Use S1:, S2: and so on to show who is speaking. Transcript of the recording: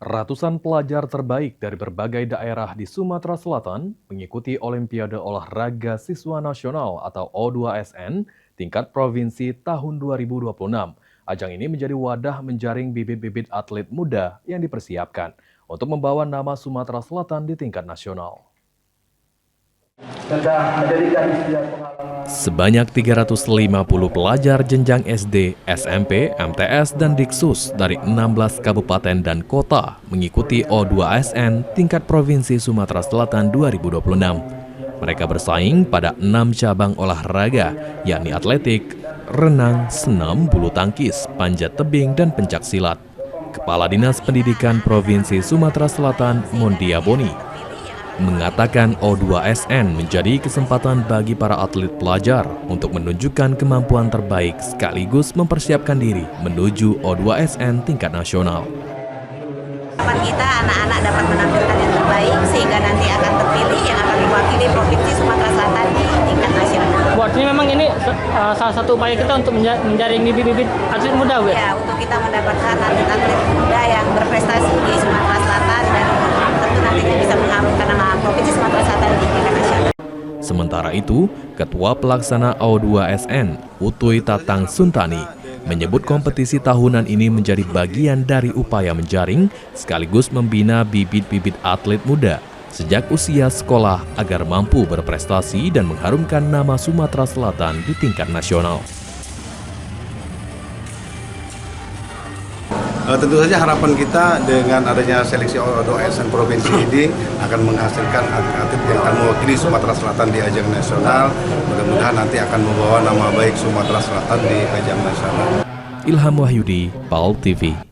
S1: Ratusan pelajar terbaik dari berbagai daerah di Sumatera Selatan mengikuti Olimpiade Olahraga Siswa Nasional atau O2SN tingkat provinsi tahun 2026. Ajang ini menjadi wadah menjaring bibit-bibit atlet muda yang dipersiapkan untuk membawa nama Sumatera Selatan di tingkat nasional. Sebanyak 350 pelajar jenjang SD, SMP, MTS, dan Diksus dari 16 kabupaten dan kota mengikuti O2SN tingkat Provinsi Sumatera Selatan 2026. Mereka bersaing pada 6 cabang olahraga, yakni atletik, renang, senam, bulu tangkis, panjat tebing, dan pencak silat. Kepala Dinas Pendidikan Provinsi Sumatera Selatan, Mondia Boni, mengatakan O2SN menjadi kesempatan bagi para atlet pelajar untuk menunjukkan kemampuan terbaik sekaligus mempersiapkan diri menuju O2SN tingkat nasional.
S2: Harapan kita anak-anak dapat menampilkan yang terbaik sehingga nanti akan terpilih yang akan mewakili Provinsi Sumatera Selatan di tingkat nasional.
S3: Artinya memang ini salah satu upaya kita untuk menjaring bibit-bibit atlet muda, Bu?
S2: Ya, untuk kita mendapatkan atlet-atlet muda yang berprestasi di Sumatera Selatan dan tentu nanti bisa mengharumkan nama Provinsi Sumatera Selatan di tingkat nasional.
S1: Sementara itu, Ketua Pelaksana O2SN, Utuy Tatang Suntani, menyebut kompetisi tahunan ini menjadi bagian dari upaya menjaring sekaligus membina bibit-bibit atlet muda sejak usia sekolah agar mampu berprestasi dan mengharumkan nama Sumatera Selatan di tingkat nasional.
S4: Tentu saja harapan kita dengan adanya seleksi O2SN provinsi ini akan menghasilkan atlet yang akan mewakili Sumatera Selatan di ajang nasional. Mudah-mudahan nanti akan membawa nama baik Sumatera Selatan di ajang nasional.
S1: Ilham Wahyudi, PAL TV.